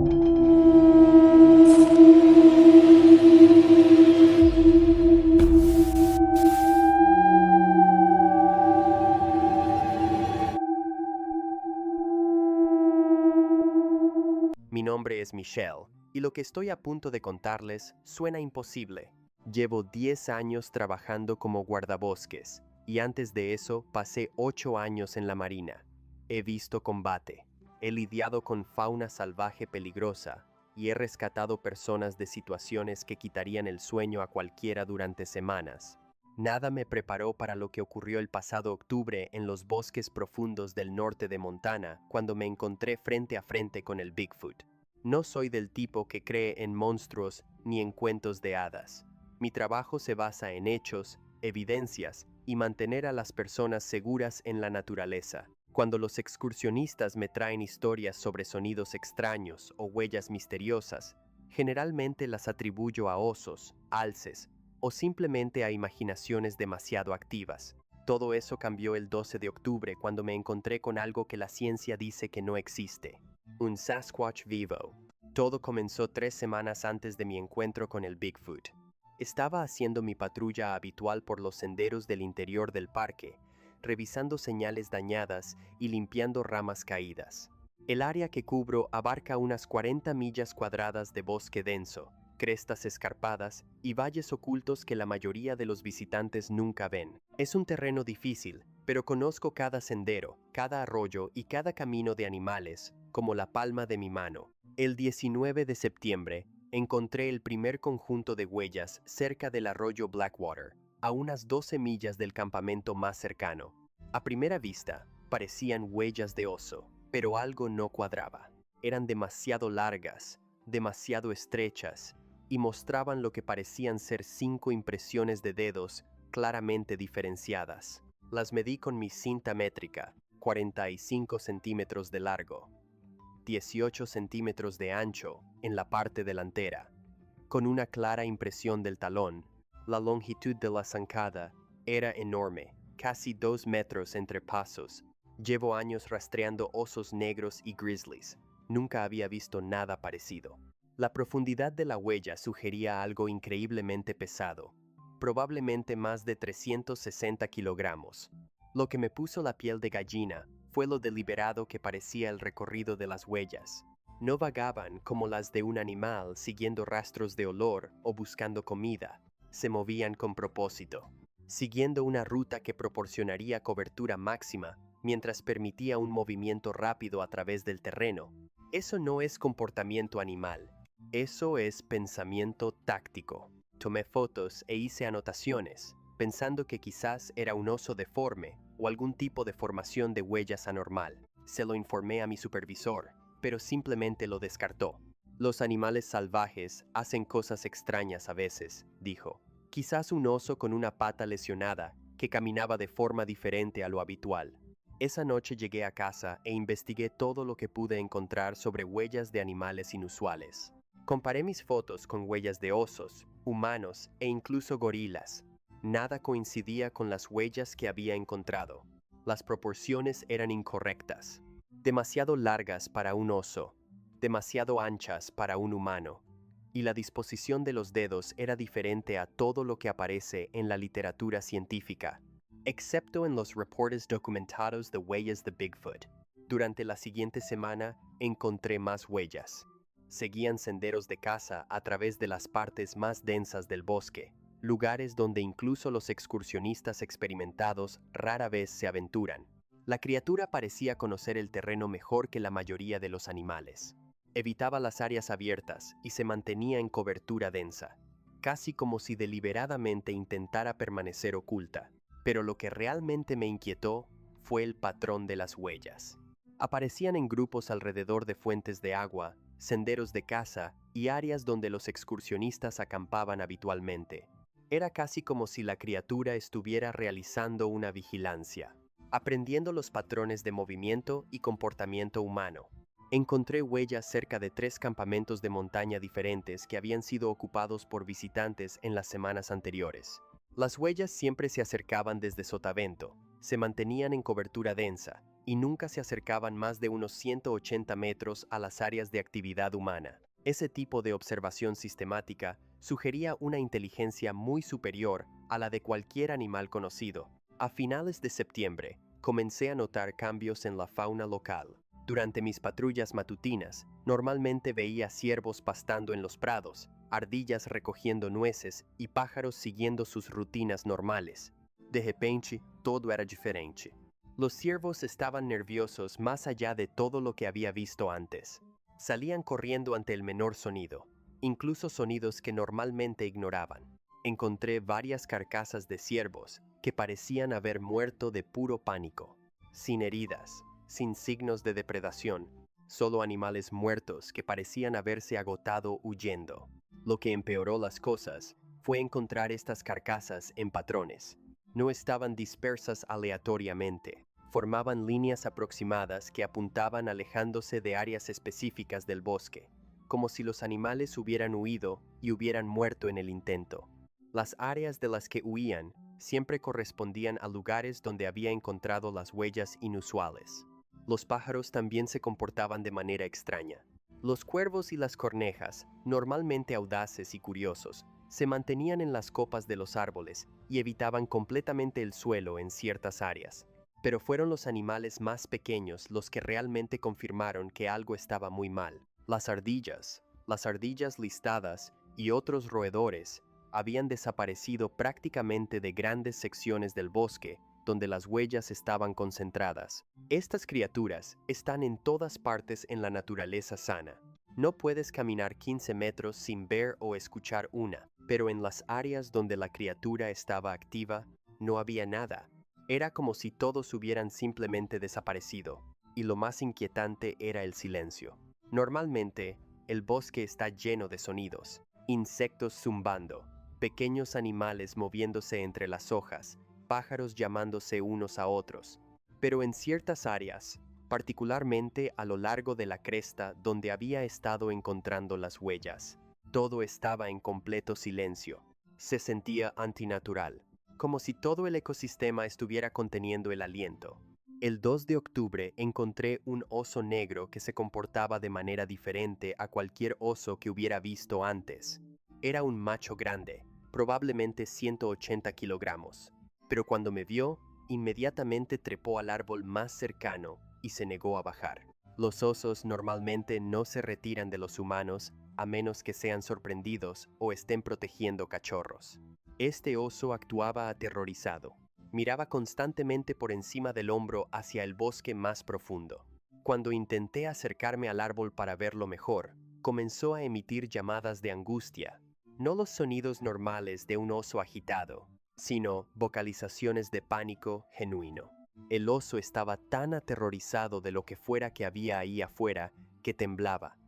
Mi nombre es Michelle, y lo que estoy a punto de contarles suena imposible. Llevo 10 años trabajando como guardabosques, y antes de eso pasé 8 años en la marina. He visto combate, he lidiado con fauna salvaje peligrosa, y he rescatado personas de situaciones que quitarían el sueño a cualquiera durante semanas. Nada me preparó para lo que ocurrió el pasado octubre en los bosques profundos del norte de Montana, cuando me encontré frente a frente con el Bigfoot. No soy del tipo que cree en monstruos ni en cuentos de hadas. Mi trabajo se basa en hechos, evidencias y mantener a las personas seguras en la naturaleza. Cuando los excursionistas me traen historias sobre sonidos extraños o huellas misteriosas, generalmente las atribuyo a osos, alces, o simplemente a imaginaciones demasiado activas. Todo eso cambió el 12 de octubre cuando me encontré con algo que la ciencia dice que no existe: un Sasquatch vivo. Todo comenzó 3 semanas antes de mi encuentro con el Bigfoot. Estaba haciendo mi patrulla habitual por los senderos del interior del parque, revisando señales dañadas y limpiando ramas caídas. El área que cubro abarca unas 40 millas cuadradas de bosque denso, crestas escarpadas y valles ocultos que la mayoría de los visitantes nunca ven. Es un terreno difícil, pero conozco cada sendero, cada arroyo y cada camino de animales como la palma de mi mano. El 19 de septiembre, encontré el primer conjunto de huellas cerca del arroyo Blackwater, a unas 12 millas del campamento más cercano. A primera vista, parecían huellas de oso, pero algo no cuadraba. Eran demasiado largas, demasiado estrechas, y mostraban lo que parecían ser 5 impresiones de dedos claramente diferenciadas. Las medí con mi cinta métrica, 45 centímetros de largo, 18 centímetros de ancho en la parte delantera. Con una clara impresión del talón, la longitud de la zancada era enorme, casi 2 metros entre pasos. Llevo años rastreando osos negros y grizzlies. Nunca había visto nada parecido. La profundidad de la huella sugería algo increíblemente pesado, probablemente más de 360 kilogramos. Lo que me puso la piel de gallina fue lo deliberado que parecía el recorrido de las huellas. No vagaban como las de un animal siguiendo rastros de olor o buscando comida. Se movían con propósito, siguiendo una ruta que proporcionaría cobertura máxima mientras permitía un movimiento rápido a través del terreno. Eso no es comportamiento animal. Eso es pensamiento táctico. Tomé fotos e hice anotaciones, pensando que quizás era un oso deforme o algún tipo de formación de huellas anormal. Se lo informé a mi supervisor, pero simplemente lo descartó. Los animales salvajes hacen cosas extrañas a veces, dijo. Quizás un oso con una pata lesionada que caminaba de forma diferente a lo habitual. Esa noche llegué a casa e investigué todo lo que pude encontrar sobre huellas de animales inusuales. Comparé mis fotos con huellas de osos, humanos e incluso gorilas. Nada coincidía con las huellas que había encontrado. Las proporciones eran incorrectas. Demasiado largas para un oso, demasiado anchas para un humano. Y la disposición de los dedos era diferente a todo lo que aparece en la literatura científica, excepto en los reportes documentados de huellas de Bigfoot. Durante la siguiente semana encontré más huellas. Seguían senderos de caza a través de las partes más densas del bosque, lugares donde incluso los excursionistas experimentados rara vez se aventuran. La criatura parecía conocer el terreno mejor que la mayoría de los animales. Evitaba las áreas abiertas y se mantenía en cobertura densa, casi como si deliberadamente intentara permanecer oculta. Pero lo que realmente me inquietó fue el patrón de las huellas. Aparecían en grupos alrededor de fuentes de agua, senderos de caza y áreas donde los excursionistas acampaban habitualmente. Era casi como si la criatura estuviera realizando una vigilancia, aprendiendo los patrones de movimiento y comportamiento humano. Encontré huellas cerca de 3 campamentos de montaña diferentes que habían sido ocupados por visitantes en las semanas anteriores. Las huellas siempre se acercaban desde sotavento, se mantenían en cobertura densa y nunca se acercaban más de unos 180 metros a las áreas de actividad humana. Ese tipo de observación sistemática sugería una inteligencia muy superior a la de cualquier animal conocido. A finales de septiembre, comencé a notar cambios en la fauna local. Durante mis patrullas matutinas, normalmente veía ciervos pastando en los prados, ardillas recogiendo nueces y pájaros siguiendo sus rutinas normales. De repente, todo era diferente. Los ciervos estaban nerviosos más allá de todo lo que había visto antes. Salían corriendo ante el menor sonido, incluso sonidos que normalmente ignoraban. Encontré varias carcasas de ciervos que parecían haber muerto de puro pánico, sin heridas, sin signos de depredación, solo animales muertos que parecían haberse agotado huyendo. Lo que empeoró las cosas fue encontrar estas carcasas en patrones. No estaban dispersas aleatoriamente, formaban líneas aproximadas que apuntaban alejándose de áreas específicas del bosque, como si los animales hubieran huido y hubieran muerto en el intento. Las áreas de las que huían siempre correspondían a lugares donde había encontrado las huellas inusuales. Los pájaros también se comportaban de manera extraña. Los cuervos y las cornejas, normalmente audaces y curiosos, se mantenían en las copas de los árboles y evitaban completamente el suelo en ciertas áreas. Pero fueron los animales más pequeños los que realmente confirmaron que algo estaba muy mal. Las ardillas listadas y otros roedores habían desaparecido prácticamente de grandes secciones del bosque donde las huellas estaban concentradas. Estas criaturas están en todas partes en la naturaleza sana. No puedes caminar 15 metros sin ver o escuchar una, pero en las áreas donde la criatura estaba activa, no había nada. Era como si todos hubieran simplemente desaparecido, y lo más inquietante era el silencio. Normalmente, el bosque está lleno de sonidos, insectos zumbando, pequeños animales moviéndose entre las hojas, pájaros llamándose unos a otros. Pero en ciertas áreas, particularmente a lo largo de la cresta donde había estado encontrando las huellas, todo estaba en completo silencio. Se sentía antinatural, como si todo el ecosistema estuviera conteniendo el aliento. El 2 de octubre encontré un oso negro que se comportaba de manera diferente a cualquier oso que hubiera visto antes. Era un macho grande, probablemente 180 kilogramos, pero cuando me vio, inmediatamente trepó al árbol más cercano y se negó a bajar. Los osos normalmente no se retiran de los humanos a menos que sean sorprendidos o estén protegiendo cachorros. Este oso actuaba aterrorizado. Miraba constantemente por encima del hombro hacia el bosque más profundo. Cuando intenté acercarme al árbol para verlo mejor, comenzó a emitir llamadas de angustia. No los sonidos normales de un oso agitado, sino vocalizaciones de pánico genuino. El oso estaba tan aterrorizado de lo que fuera que había ahí afuera que temblaba.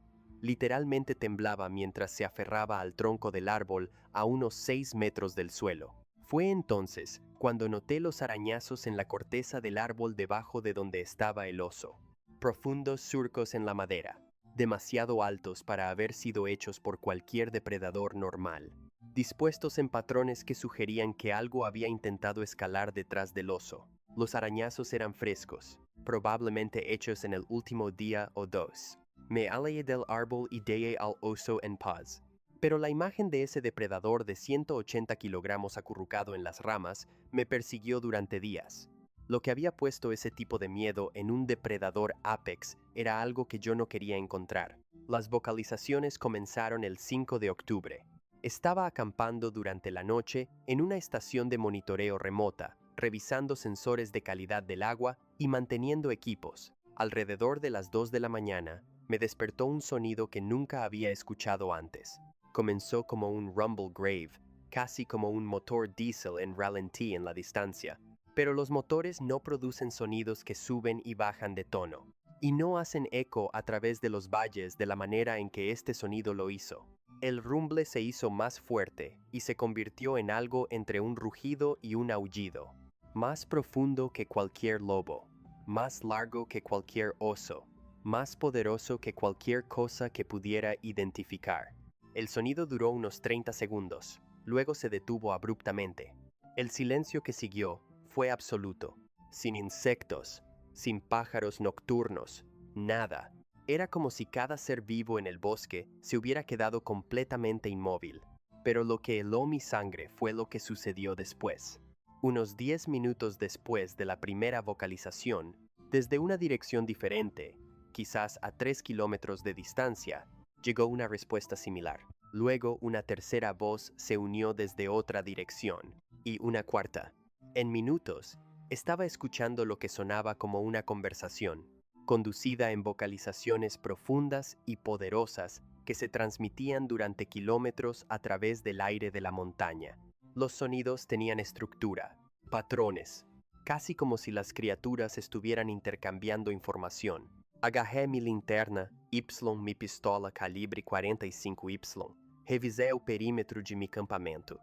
Literalmente temblaba mientras se aferraba al tronco del árbol a unos 6 metros del suelo. Fue entonces cuando noté los arañazos en la corteza del árbol debajo de donde estaba el oso. Profundos surcos en la madera, demasiado altos para haber sido hechos por cualquier depredador normal, dispuestos en patrones que sugerían que algo había intentado escalar detrás del oso. Los arañazos eran frescos, probablemente hechos en el último día o dos. Me alejé del árbol y dejé al oso en paz. Pero la imagen de ese depredador de 180 kilogramos acurrucado en las ramas me persiguió durante días. Lo que había puesto ese tipo de miedo en un depredador apex era algo que yo no quería encontrar. Las vocalizaciones comenzaron el 5 de octubre. Estaba acampando durante la noche en una estación de monitoreo remota, revisando sensores de calidad del agua y manteniendo equipos. Alrededor de las 2 de la mañana, me despertó un sonido que nunca había escuchado antes. Comenzó como un rumble grave, casi como un motor diésel en ralentí en la distancia. Pero los motores no producen sonidos que suben y bajan de tono, y no hacen eco a través de los valles de la manera en que este sonido lo hizo. El rumble se hizo más fuerte y se convirtió en algo entre un rugido y un aullido, más profundo que cualquier lobo, más largo que cualquier oso, más poderoso que cualquier cosa que pudiera identificar. El sonido duró unos 30 segundos, luego se detuvo abruptamente. El silencio que siguió fue absoluto, sin insectos, sin pájaros nocturnos, nada. Era como si cada ser vivo en el bosque se hubiera quedado completamente inmóvil. Pero lo que heló mi sangre fue lo que sucedió después. Unos 10 minutos después de la primera vocalización, desde una dirección diferente, quizás a 3 kilómetros de distancia, llegó una respuesta similar. Luego una tercera voz se unió desde otra dirección, y una cuarta. En minutos, estaba escuchando lo que sonaba como una conversación, conducida en vocalizaciones profundas y poderosas que se transmitían durante kilómetros a través del aire de la montaña. Los sonidos tenían estructura, patrones, casi como si las criaturas estuvieran intercambiando información. Agarré mi linterna, mi pistola calibre 45Y. Revisei o perímetro de mi campamento.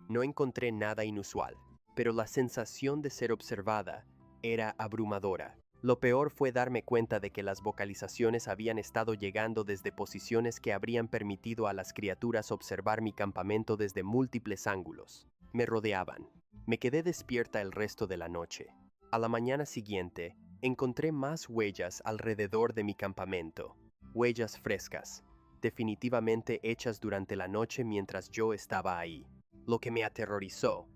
No encontré nada inusual, pero la sensación de ser observada era abrumadora. Lo peor fue darme cuenta de que las vocalizaciones habían estado llegando desde posiciones que habrían permitido a las criaturas observar mi campamento desde múltiples ángulos. Me rodeaban. Me quedé despierta el resto de la noche. A la mañana siguiente, encontré más huellas alrededor de mi campamento. Huellas frescas, definitivamente hechas durante la noche mientras yo estaba ahí. Lo que me aterrorizó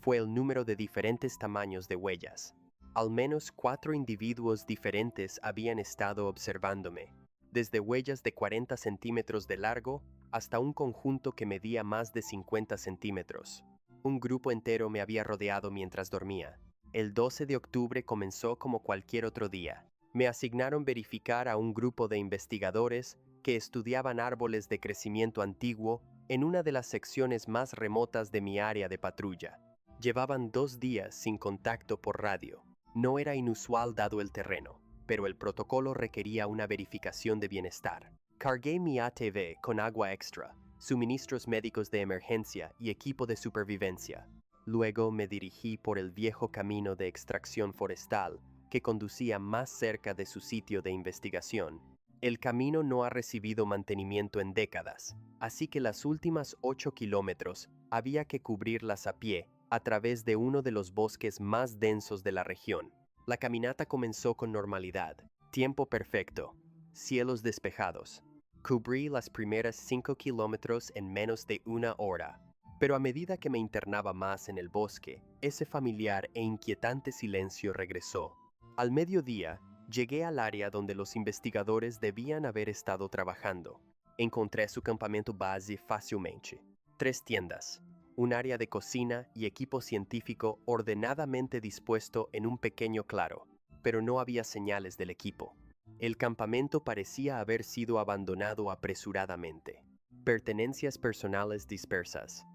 fue el número de diferentes tamaños de huellas. Al menos 4 individuos diferentes habían estado observándome, desde huellas de 40 centímetros de largo hasta un conjunto que medía más de 50 centímetros. Un grupo entero me había rodeado mientras dormía. El 12 de octubre comenzó como cualquier otro día. Me asignaron verificar a un grupo de investigadores que estudiaban árboles de crecimiento antiguo en una de las secciones más remotas de mi área de patrulla. Llevaban 2 días sin contacto por radio. No era inusual dado el terreno, pero el protocolo requería una verificación de bienestar. Cargué mi ATV con agua extra, suministros médicos de emergencia y equipo de supervivencia. Luego me dirigí por el viejo camino de extracción forestal que conducía más cerca de su sitio de investigación. El camino no ha recibido mantenimiento en décadas, así que las últimas 8 kilómetros había que cubrirlas a pie a través de uno de los bosques más densos de la región. La caminata comenzó con normalidad, tiempo perfecto, cielos despejados. Cubrí las primeras 5 kilómetros en menos de 1 hora, pero a medida que me internaba más en el bosque, ese familiar e inquietante silencio regresó. Al mediodía, llegué al área donde los investigadores debían haber estado trabajando. Encontré su campamento base fácilmente. 3 tiendas, un área de cocina y equipo científico ordenadamente dispuesto en un pequeño claro, pero no había señales del equipo. El campamento parecía haber sido abandonado apresuradamente. Pertenencias personales dispersas.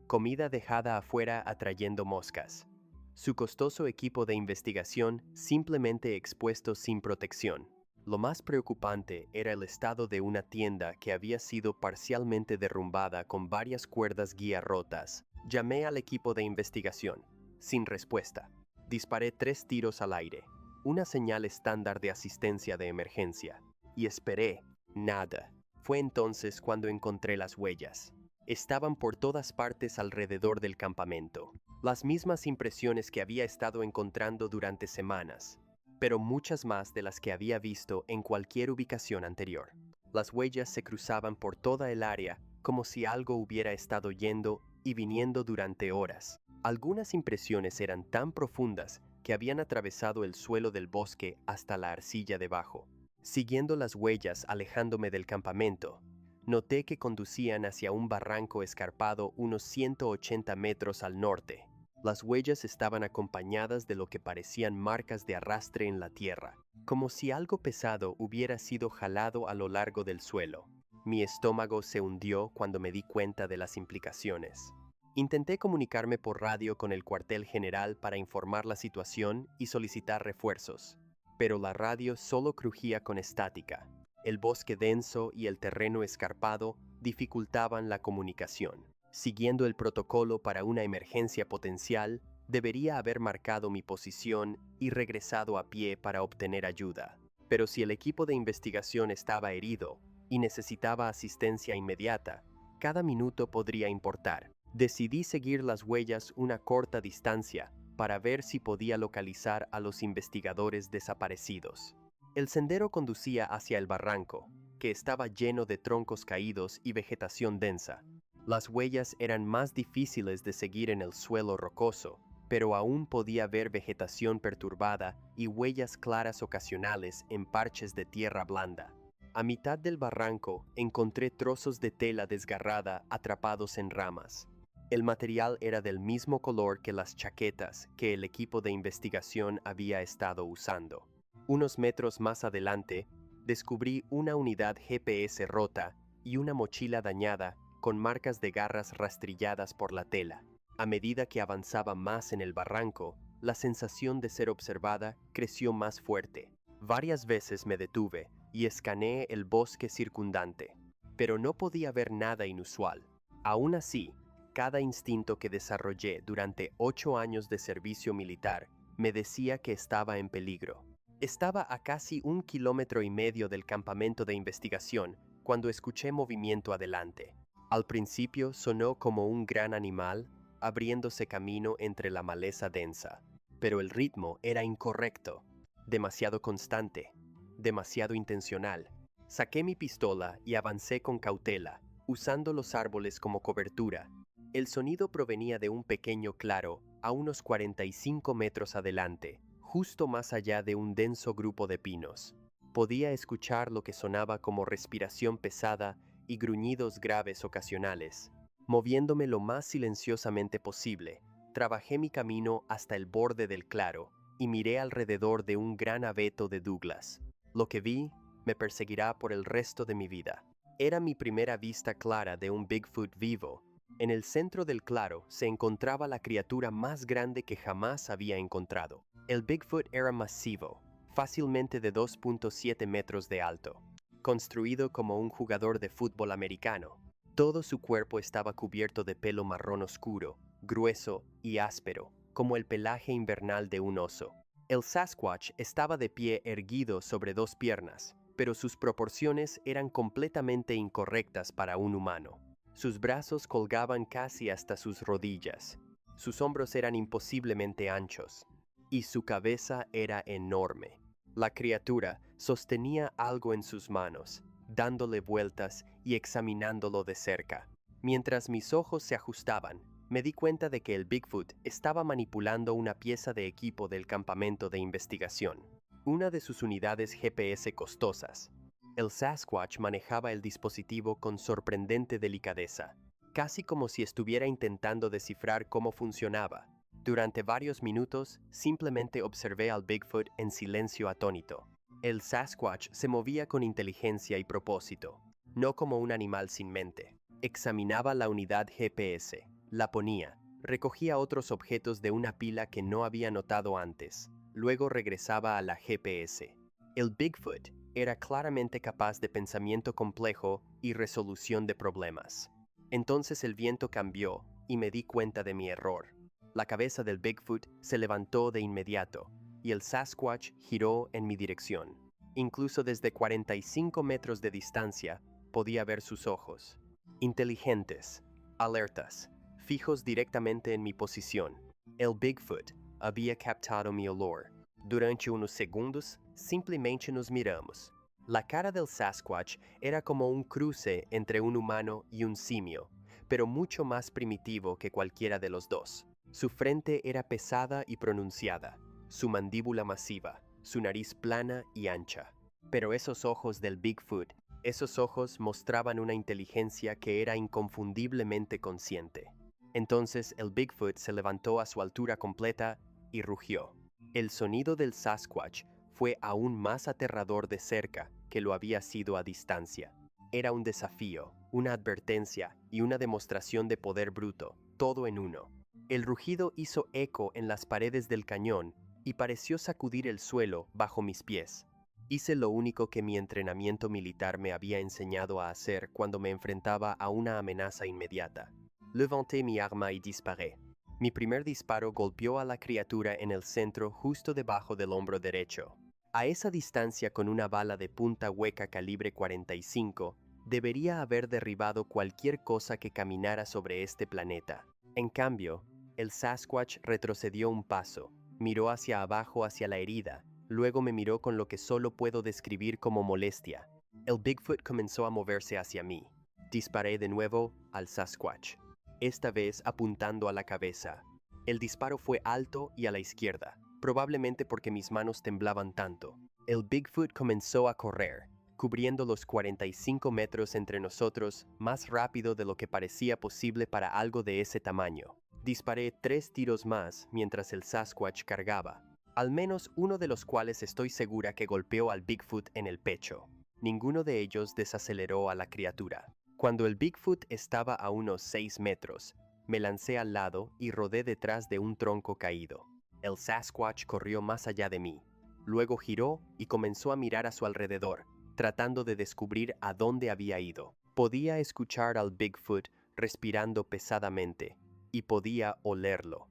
Comida dejada afuera atrayendo moscas. Su costoso equipo de investigación simplemente expuesto sin protección. Lo más preocupante era el estado de una tienda que había sido parcialmente derrumbada con varias cuerdas guía rotas. Llamé al equipo de investigación. Sin respuesta. Disparé 3 tiros al aire, una señal estándar de asistencia de emergencia. Y esperé. Nada. Fue entonces cuando encontré las huellas. Estaban por todas partes alrededor del campamento. Las mismas impresiones que había estado encontrando durante semanas, pero muchas más de las que había visto en cualquier ubicación anterior. Las huellas se cruzaban por toda el área como si algo hubiera estado yendo y viniendo durante horas. Algunas impresiones eran tan profundas que habían atravesado el suelo del bosque hasta la arcilla debajo. Siguiendo las huellas alejándome del campamento, noté que conducían hacia un barranco escarpado unos 180 metros al norte. Las huellas estaban acompañadas de lo que parecían marcas de arrastre en la tierra, como si algo pesado hubiera sido jalado a lo largo del suelo. Mi estómago se hundió cuando me di cuenta de las implicaciones. Intenté comunicarme por radio con el cuartel general para informar la situación y solicitar refuerzos, pero la radio solo crujía con estática. El bosque denso y el terreno escarpado dificultaban la comunicación. Siguiendo el protocolo para una emergencia potencial, debería haber marcado mi posición y regresado a pie para obtener ayuda. Pero si el equipo de investigación estaba herido y necesitaba asistencia inmediata, cada minuto podría importar. Decidí seguir las huellas una corta distancia para ver si podía localizar a los investigadores desaparecidos. El sendero conducía hacia el barranco, que estaba lleno de troncos caídos y vegetación densa. Las huellas eran más difíciles de seguir en el suelo rocoso, pero aún podía ver vegetación perturbada y huellas claras ocasionales en parches de tierra blanda. A mitad del barranco encontré trozos de tela desgarrada atrapados en ramas. El material era del mismo color que las chaquetas que el equipo de investigación había estado usando. Unos metros más adelante, descubrí una unidad GPS rota y una mochila dañada con marcas de garras rastrilladas por la tela. A medida que avanzaba más en el barranco, la sensación de ser observada creció más fuerte. Varias veces me detuve y escaneé el bosque circundante, pero no podía ver nada inusual. Aún así, cada instinto que desarrollé durante 8 años de servicio militar me decía que estaba en peligro. Estaba a casi 1,5 kilómetros del campamento de investigación cuando escuché movimiento adelante. Al principio sonó como un gran animal abriéndose camino entre la maleza densa, pero el ritmo era incorrecto, demasiado constante, demasiado intencional. Saqué mi pistola y avancé con cautela, usando los árboles como cobertura. El sonido provenía de un pequeño claro a unos 45 metros adelante, justo más allá de un denso grupo de pinos. Podía escuchar lo que sonaba como respiración pesada y gruñidos graves ocasionales. Moviéndome lo más silenciosamente posible, trabajé mi camino hasta el borde del claro y miré alrededor de un gran abeto de Douglas. Lo que vi me perseguirá por el resto de mi vida. Era mi primera vista clara de un Bigfoot vivo. En el centro del claro se encontraba la criatura más grande que jamás había encontrado. El Bigfoot era masivo, fácilmente de 2,7 metros de alto, construido como un jugador de fútbol americano. Todo su cuerpo estaba cubierto de pelo marrón oscuro, grueso y áspero, como el pelaje invernal de un oso. El Sasquatch estaba de pie erguido sobre 2 piernas, pero sus proporciones eran completamente incorrectas para un humano. Sus brazos colgaban casi hasta sus rodillas, sus hombros eran imposiblemente anchos, y su cabeza era enorme. La criatura sostenía algo en sus manos, dándole vueltas y examinándolo de cerca. Mientras mis ojos se ajustaban, me di cuenta de que el Bigfoot estaba manipulando una pieza de equipo del campamento de investigación, una de sus unidades GPS costosas. El Sasquatch manejaba el dispositivo con sorprendente delicadeza, casi como si estuviera intentando descifrar cómo funcionaba. Durante varios minutos, simplemente observé al Bigfoot en silencio atónito. El Sasquatch se movía con inteligencia y propósito, no como un animal sin mente. Examinaba la unidad GPS, la ponía, recogía otros objetos de una pila que no había notado antes, luego regresaba a la GPS. El Bigfoot era claramente capaz de pensamiento complejo y resolución de problemas. Entonces el viento cambió y me di cuenta de mi error. La cabeza del Bigfoot se levantó de inmediato y el Sasquatch giró en mi dirección. Incluso desde 45 metros de distancia podía ver sus ojos, inteligentes, alertas, fijos directamente en mi posición. El Bigfoot había captado mi olor. Durante unos segundos, simplemente nos miramos. La cara del Sasquatch era como un cruce entre un humano y un simio, pero mucho más primitivo que cualquiera de los dos. Su frente era pesada y pronunciada, su mandíbula masiva, su nariz plana y ancha. Pero esos ojos del Bigfoot, esos ojos mostraban una inteligencia que era inconfundiblemente consciente. Entonces el Bigfoot se levantó a su altura completa y rugió. El sonido del Sasquatch fue aún más aterrador de cerca que lo había sido a distancia. Era un desafío, una advertencia y una demostración de poder bruto, todo en uno. El rugido hizo eco en las paredes del cañón y pareció sacudir el suelo bajo mis pies. Hice lo único que mi entrenamiento militar me había enseñado a hacer cuando me enfrentaba a una amenaza inmediata. Levanté mi arma y disparé. Mi primer disparo golpeó a la criatura en el centro justo debajo del hombro derecho. A esa distancia con una bala de punta hueca calibre 45, debería haber derribado cualquier cosa que caminara sobre este planeta. En cambio, El Sasquatch retrocedió un paso, miró hacia abajo hacia la herida, luego me miró con lo que solo puedo describir como molestia. El Bigfoot comenzó a moverse hacia mí. Disparé de nuevo al Sasquatch, esta vez apuntando a la cabeza. El disparo fue alto y a la izquierda, probablemente porque mis manos temblaban tanto. El Bigfoot comenzó a correr, cubriendo los 45 metros entre nosotros más rápido de lo que parecía posible para algo de ese tamaño. Disparé 3 tiros más mientras el Sasquatch cargaba, al menos uno de los cuales estoy segura que golpeó al Bigfoot en el pecho. Ninguno de ellos desaceleró a la criatura. Cuando el Bigfoot estaba a unos 6 metros, me lancé al lado y rodé detrás de un tronco caído. El Sasquatch corrió más allá de mí. Luego giró y comenzó a mirar a su alrededor, tratando de descubrir a dónde había ido. Podía escuchar al Bigfoot respirando pesadamente y podía olerlo.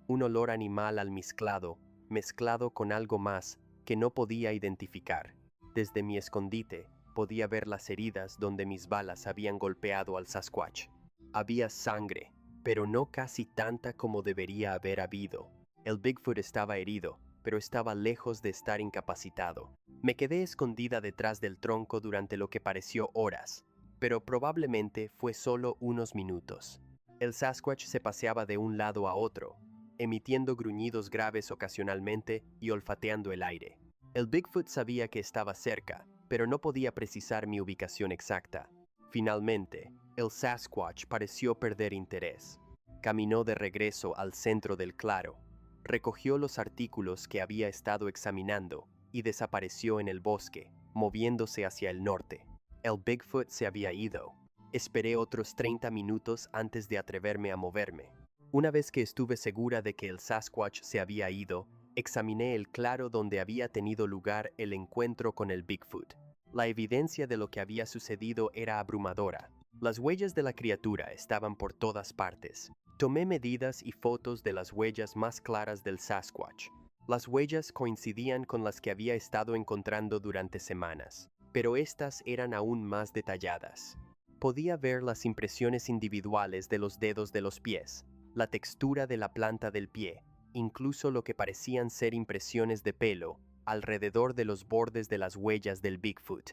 Un olor animal almizclado, mezclado con algo más que no podía identificar. Desde mi escondite podía ver las heridas donde mis balas habían golpeado al Sasquatch. Había sangre, pero no casi tanta como debería haber habido. El Bigfoot estaba herido, pero estaba lejos de estar incapacitado. Me quedé escondida detrás del tronco durante lo que pareció horas, pero probablemente fue solo unos minutos. El Sasquatch se paseaba de un lado a otro, emitiendo gruñidos graves ocasionalmente y olfateando el aire. El Bigfoot sabía que estaba cerca, pero no podía precisar mi ubicación exacta. Finalmente, el Sasquatch pareció perder interés. Caminó de regreso al centro del claro, recogió los artículos que había estado examinando y desapareció en el bosque, moviéndose hacia el norte. El Bigfoot se había ido. Esperé otros 30 minutos antes de atreverme a moverme. Una vez que estuve segura de que el Sasquatch se había ido, examiné el claro donde había tenido lugar el encuentro con el Bigfoot. La evidencia de lo que había sucedido era abrumadora. Las huellas de la criatura estaban por todas partes. Tomé medidas y fotos de las huellas más claras del Sasquatch. Las huellas coincidían con las que había estado encontrando durante semanas, pero estas eran aún más detalladas. Podía ver las impresiones individuales de los dedos de los pies, la textura de la planta del pie, incluso lo que parecían ser impresiones de pelo alrededor de los bordes de las huellas del Bigfoot.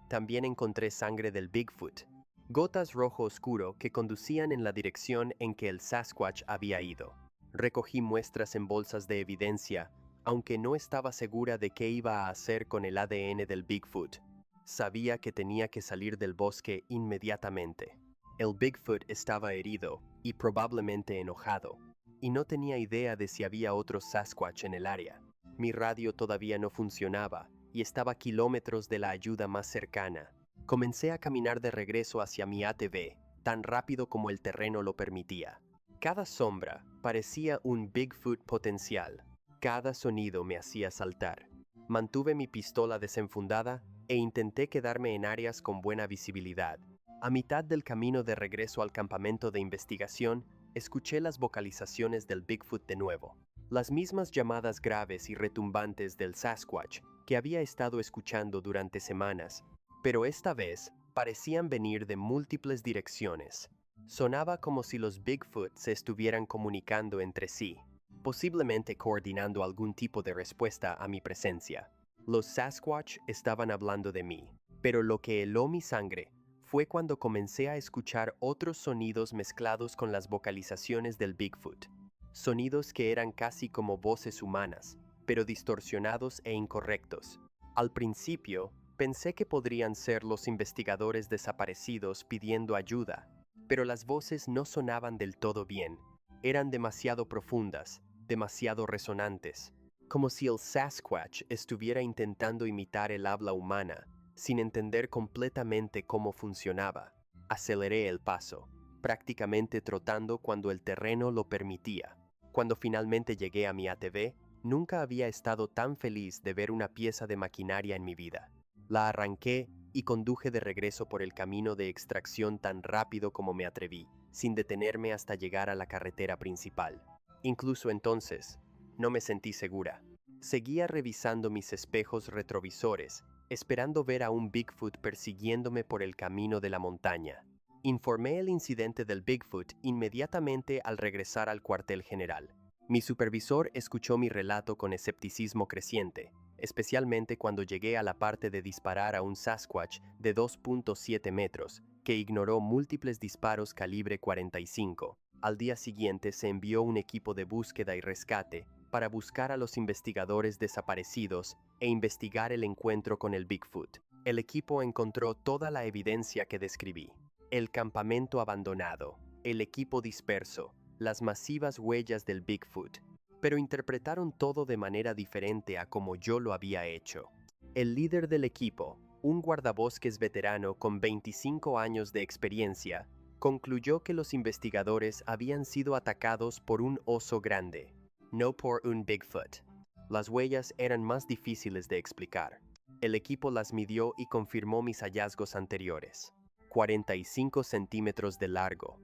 También encontré sangre del Bigfoot, gotas rojo oscuro que conducían en la dirección en que el Sasquatch había ido. Recogí muestras en bolsas de evidencia, aunque no estaba segura de qué iba a hacer con el ADN del Bigfoot. Sabía que tenía que salir del bosque inmediatamente. El Bigfoot estaba herido y probablemente enojado, y no tenía idea de si había otro Sasquatch en el área. Mi radio todavía no funcionaba y estaba a kilómetros de la ayuda más cercana. Comencé a caminar de regreso hacia mi ATV, tan rápido como el terreno lo permitía. Cada sombra parecía un Bigfoot potencial. Cada sonido me hacía saltar. Mantuve mi pistola desenfundada e intenté quedarme en áreas con buena visibilidad. A mitad del camino de regreso al campamento de investigación, escuché las vocalizaciones del Bigfoot de nuevo. Las mismas llamadas graves y retumbantes del Sasquatch que había estado escuchando durante semanas, pero esta vez parecían venir de múltiples direcciones. Sonaba como si los Bigfoot se estuvieran comunicando entre sí, posiblemente coordinando algún tipo de respuesta a mi presencia. Los Sasquatch estaban hablando de mí, pero lo que heló mi sangre fue cuando comencé a escuchar otros sonidos mezclados con las vocalizaciones del Bigfoot. Sonidos que eran casi como voces humanas, pero distorsionados e incorrectos. Al principio, pensé que podrían ser los investigadores desaparecidos pidiendo ayuda, pero las voces no sonaban del todo bien. Eran demasiado profundas, demasiado resonantes, como si el Sasquatch estuviera intentando imitar el habla humana, sin entender completamente cómo funcionaba. Aceleré el paso, prácticamente trotando cuando el terreno lo permitía. Cuando finalmente llegué a mi ATV, nunca había estado tan feliz de ver una pieza de maquinaria en mi vida. La arranqué y conduje de regreso por el camino de extracción tan rápido como me atreví, sin detenerme hasta llegar a la carretera principal. Incluso entonces, no me sentí segura. Seguía revisando mis espejos retrovisores, esperando ver a un Bigfoot persiguiéndome por el camino de la montaña. Informé el incidente del Bigfoot inmediatamente al regresar al cuartel general. Mi supervisor escuchó mi relato con escepticismo creciente, especialmente cuando llegué a la parte de disparar a un Sasquatch de 2.7 metros, que ignoró múltiples disparos calibre 45. Al día siguiente se envió un equipo de búsqueda y rescate para buscar a los investigadores desaparecidos e investigar el encuentro con el Bigfoot. El equipo encontró toda la evidencia que describí: el campamento abandonado, el equipo disperso, las masivas huellas del Bigfoot, pero interpretaron todo de manera diferente a como yo lo había hecho. El líder del equipo, un guardabosques veterano con 25 años de experiencia, concluyó que los investigadores habían sido atacados por un oso grande, no por un Bigfoot. Las huellas eran más difíciles de explicar. El equipo las midió y confirmó mis hallazgos anteriores: 45 centímetros de largo,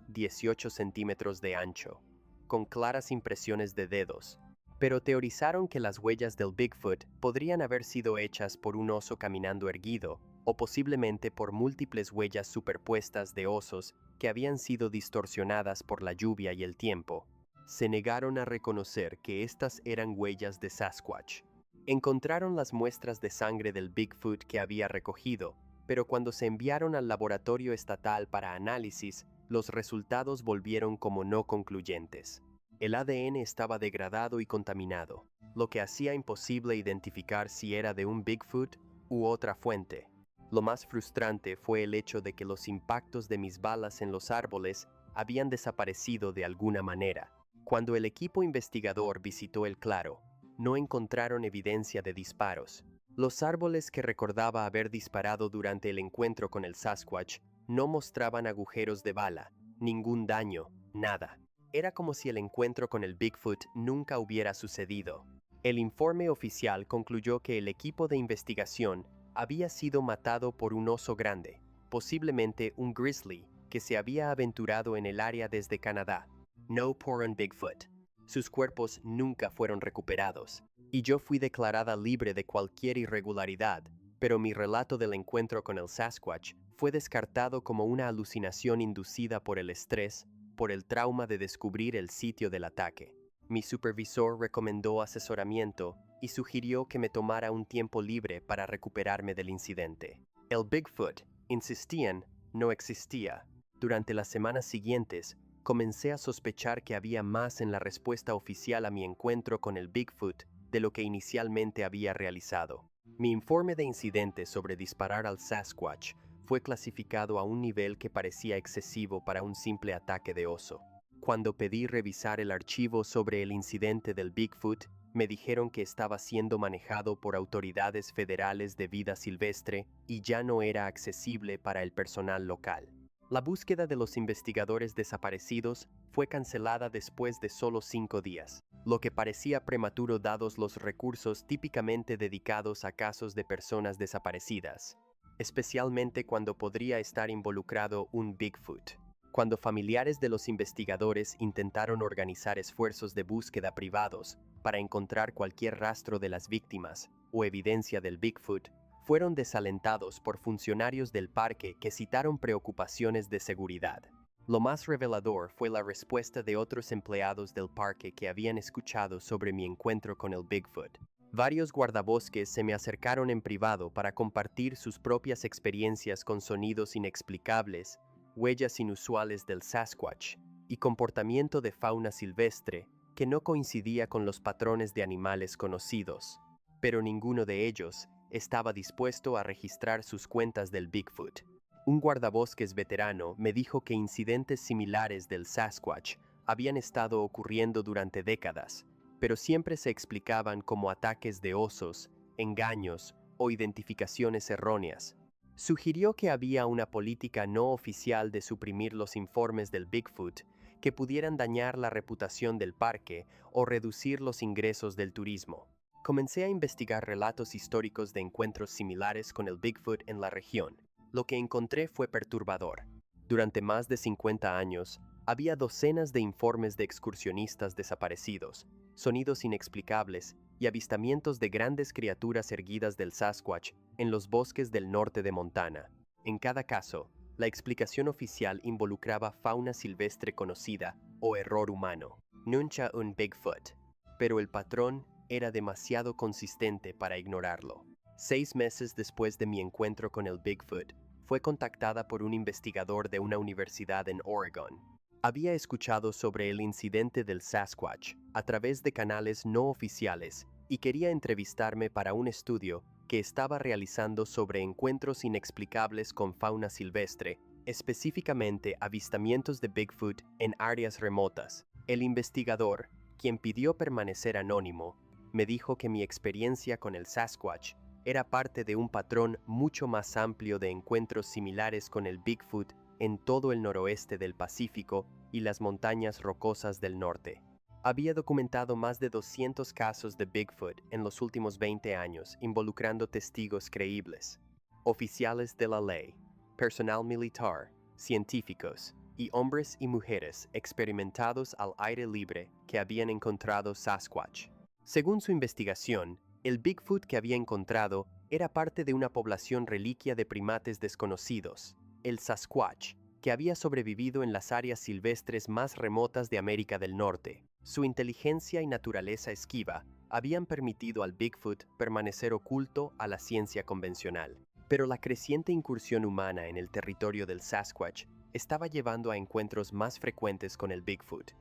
18 centímetros de ancho, con claras impresiones de dedos, pero teorizaron que las huellas del Bigfoot podrían haber sido hechas por un oso caminando erguido, o posiblemente por múltiples huellas superpuestas de osos que habían sido distorsionadas por la lluvia y el tiempo. Se negaron a reconocer que estas eran huellas de Sasquatch. Encontraron las muestras de sangre del Bigfoot que había recogido, pero cuando se enviaron al laboratorio estatal para análisis, los resultados volvieron como no concluyentes. El ADN estaba degradado y contaminado, lo que hacía imposible identificar si era de un Bigfoot u otra fuente. Lo más frustrante fue el hecho de que los impactos de mis balas en los árboles habían desaparecido de alguna manera. Cuando el equipo investigador visitó el claro, no encontraron evidencia de disparos. Los árboles que recordaba haber disparado durante el encuentro con el Sasquatch no mostraban agujeros de bala, ningún daño, nada. Era como si el encuentro con el Bigfoot nunca hubiera sucedido. El informe oficial concluyó que el equipo de investigación había sido matado por un oso grande, posiblemente un grizzly, que se había aventurado en el área desde Canadá, no por un Bigfoot. Sus cuerpos nunca fueron recuperados, y yo fui declarada libre de cualquier irregularidad, pero mi relato del encuentro con el Sasquatch fue descartado como una alucinación inducida por el estrés, por el trauma de descubrir el sitio del ataque. Mi supervisor recomendó asesoramiento y sugirió que me tomara un tiempo libre para recuperarme del incidente. El Bigfoot, insistían, no existía. Durante las semanas siguientes, comencé a sospechar que había más en la respuesta oficial a mi encuentro con el Bigfoot de lo que inicialmente había realizado. Mi informe de incidente sobre disparar al Sasquatch fue clasificado a un nivel que parecía excesivo para un simple ataque de oso. Cuando pedí revisar el archivo sobre el incidente del Bigfoot, me dijeron que estaba siendo manejado por autoridades federales de vida silvestre y ya no era accesible para el personal local. La búsqueda de los investigadores desaparecidos fue cancelada después de solo 5 días, lo que parecía prematuro dados los recursos típicamente dedicados a casos de personas desaparecidas, especialmente cuando podría estar involucrado un Bigfoot. Cuando familiares de los investigadores intentaron organizar esfuerzos de búsqueda privados para encontrar cualquier rastro de las víctimas o evidencia del Bigfoot, fueron desalentados por funcionarios del parque que citaron preocupaciones de seguridad. Lo más revelador fue la respuesta de otros empleados del parque que habían escuchado sobre mi encuentro con el Bigfoot. Varios guardabosques se me acercaron en privado para compartir sus propias experiencias con sonidos inexplicables, huellas inusuales del Sasquatch y comportamiento de fauna silvestre que no coincidía con los patrones de animales conocidos, pero ninguno de ellos estaba dispuesto a registrar sus cuentas del Bigfoot. Un guardabosques veterano me dijo que incidentes similares del Sasquatch habían estado ocurriendo durante décadas, pero siempre se explicaban como ataques de osos, engaños o identificaciones erróneas. Sugirió que había una política no oficial de suprimir los informes del Bigfoot que pudieran dañar la reputación del parque o reducir los ingresos del turismo. Comencé a investigar relatos históricos de encuentros similares con el Bigfoot en la región. Lo que encontré fue perturbador. Durante más de 50 años, había docenas de informes de excursionistas desaparecidos, sonidos inexplicables y avistamientos de grandes criaturas erguidas del Sasquatch en los bosques del norte de Montana. En cada caso, La explicación oficial involucraba fauna silvestre conocida o error humano, nunca un Bigfoot, pero el patrón era demasiado consistente para ignorarlo. 6 meses después de mi encuentro con el Bigfoot, fue contactada por un investigador de una universidad en Oregon. Había escuchado sobre el incidente del Sasquatch a través de canales no oficiales y quería entrevistarme para un estudio que estaba realizando sobre encuentros inexplicables con fauna silvestre, específicamente avistamientos de Bigfoot en áreas remotas. El investigador, quien pidió permanecer anónimo, me dijo que mi experiencia con el Sasquatch era parte de un patrón mucho más amplio de encuentros similares con el Bigfoot en todo el noroeste del Pacífico y las montañas rocosas del norte. Había documentado más de 200 casos de Bigfoot en los últimos 20 años, involucrando testigos creíbles, oficiales de la ley, personal militar, científicos y hombres y mujeres experimentados al aire libre que habían encontrado Sasquatch. Según su investigación, el Bigfoot que había encontrado era parte de una población reliquia de primates desconocidos, el Sasquatch, que había sobrevivido en las áreas silvestres más remotas de América del Norte. Su inteligencia y naturaleza esquiva habían permitido al Bigfoot permanecer oculto a la ciencia convencional. Pero la creciente incursión humana en el territorio del Sasquatch estaba llevando a encuentros más frecuentes con el Bigfoot.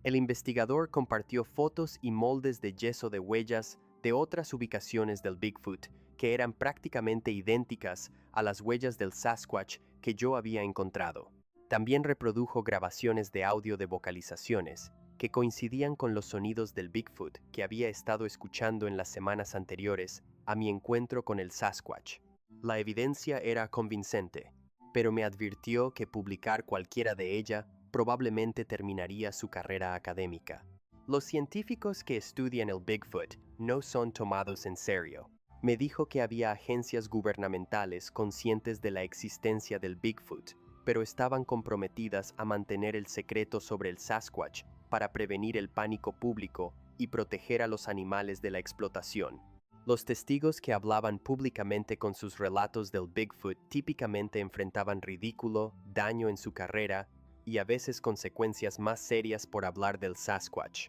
El investigador compartió fotos y moldes de yeso de huellas de otras ubicaciones del Bigfoot que eran prácticamente idénticas a las huellas del Sasquatch que yo había encontrado. También reprodujo grabaciones de audio de vocalizaciones que coincidían con los sonidos del Bigfoot que había estado escuchando en las semanas anteriores a mi encuentro con el Sasquatch. La evidencia era convincente, pero me advirtió que publicar cualquiera de ella probablemente terminaría su carrera académica. Los científicos que estudian el Bigfoot no son tomados en serio. Me dijo que había agencias gubernamentales conscientes de la existencia del Bigfoot, pero estaban comprometidas a mantener el secreto sobre el Sasquatch para prevenir el pánico público y proteger a los animales de la explotación. Los testigos que hablaban públicamente con sus relatos del Bigfoot típicamente enfrentaban ridículo, daño en su carrera y a veces consecuencias más serias por hablar del Sasquatch.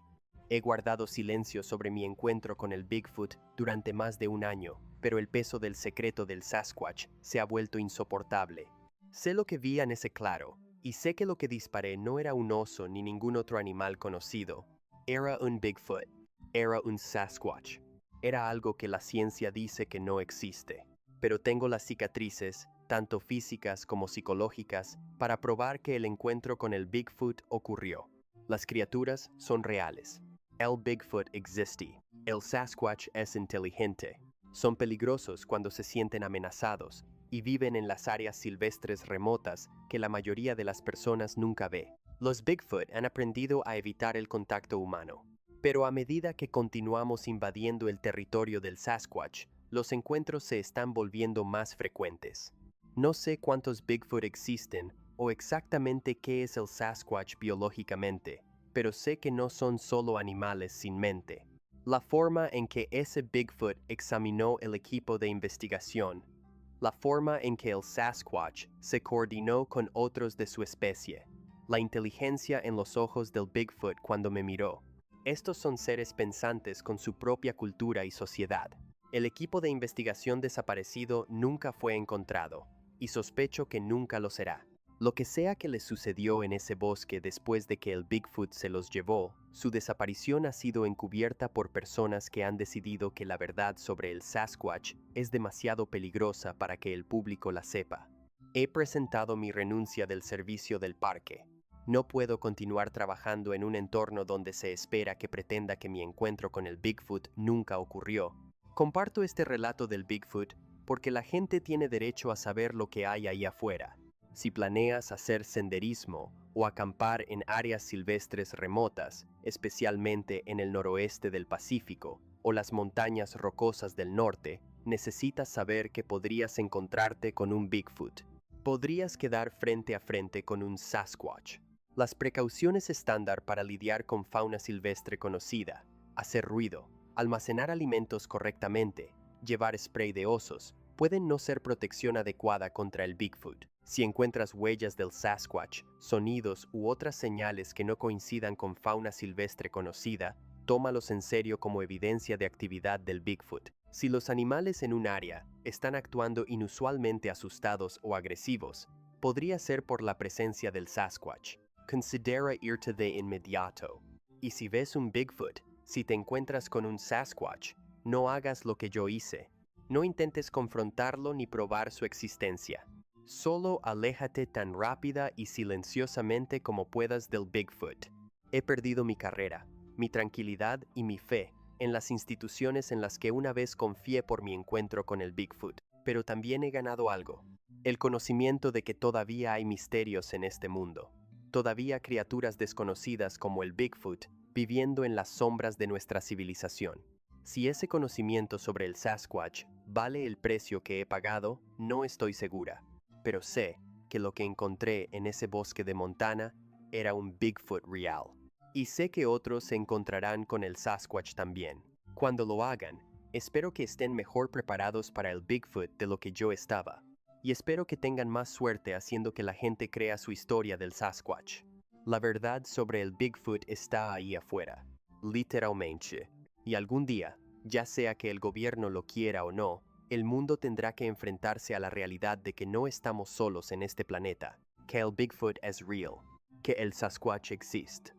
He guardado silencio sobre mi encuentro con el Bigfoot durante más de un año, pero el peso del secreto del Sasquatch se ha vuelto insoportable. Sé lo que vi en ese claro, y sé que lo que disparé no era un oso ni ningún otro animal conocido. Era un Bigfoot. Era un Sasquatch. Era algo que la ciencia dice que no existe. Pero tengo las cicatrices, tanto físicas como psicológicas, para probar que el encuentro con el Bigfoot ocurrió. Las criaturas son reales. El Bigfoot existe. El Sasquatch es inteligente. Son peligrosos cuando se sienten amenazados y viven en las áreas silvestres remotas que la mayoría de las personas nunca ve. Los Bigfoot han aprendido a evitar el contacto humano. Pero a medida que continuamos invadiendo el territorio del Sasquatch, los encuentros se están volviendo más frecuentes. No sé cuántos Bigfoot existen o exactamente qué es el Sasquatch biológicamente, pero sé que no son solo animales sin mente. La forma en que ese Bigfoot examinó el equipo de investigación, la forma en que el Sasquatch se coordinó con otros de su especie, la inteligencia en los ojos del Bigfoot cuando me miró. Estos son seres pensantes con su propia cultura y sociedad. El equipo de investigación desaparecido nunca fue encontrado, y sospecho que nunca lo será. Lo que sea que les sucedió en ese bosque después de que el Bigfoot se los llevó, su desaparición ha sido encubierta por personas que han decidido que la verdad sobre el Sasquatch es demasiado peligrosa para que el público la sepa. He presentado mi renuncia del servicio del parque. No puedo continuar trabajando en un entorno donde se espera que pretenda que mi encuentro con el Bigfoot nunca ocurrió. Comparto este relato del Bigfoot porque la gente tiene derecho a saber lo que hay ahí afuera. Si planeas hacer senderismo o acampar en áreas silvestres remotas, especialmente en el noroeste del Pacífico o las montañas rocosas del norte, necesitas saber que podrías encontrarte con un Bigfoot. Podrías quedar frente a frente con un Sasquatch. Las precauciones estándar para lidiar con fauna silvestre conocida: hacer ruido, almacenar alimentos correctamente, llevar spray de osos, pueden no ser protección adecuada contra el Bigfoot. Si encuentras huellas del Sasquatch, sonidos u otras señales que no coincidan con fauna silvestre conocida, tómalos en serio como evidencia de actividad del Bigfoot. Si los animales en un área están actuando inusualmente asustados o agresivos, podría ser por la presencia del Sasquatch. Considera irte de inmediato. Y si ves un Bigfoot, si te encuentras con un Sasquatch, no hagas lo que yo hice. No intentes confrontarlo ni probar su existencia. Solo aléjate tan rápida y silenciosamente como puedas del Bigfoot. He perdido mi carrera, mi tranquilidad y mi fe en las instituciones en las que una vez confié por mi encuentro con el Bigfoot, pero también he ganado algo: el conocimiento de que todavía hay misterios en este mundo, todavía criaturas desconocidas como el Bigfoot viviendo en las sombras de nuestra civilización. Si ese conocimiento sobre el Sasquatch vale el precio que he pagado, no estoy segura, pero sé que lo que encontré en ese bosque de Montana era un Bigfoot real. Y sé que otros se encontrarán con el Sasquatch también. Cuando lo hagan, espero que estén mejor preparados para el Bigfoot de lo que yo estaba. Y espero que tengan más suerte haciendo que la gente crea su historia del Sasquatch. La verdad sobre el Bigfoot está ahí afuera, literalmente. Y algún día, ya sea que el gobierno lo quiera o no, el mundo tendrá que enfrentarse a la realidad de que no estamos solos en este planeta, que el Bigfoot es real, que el Sasquatch existe.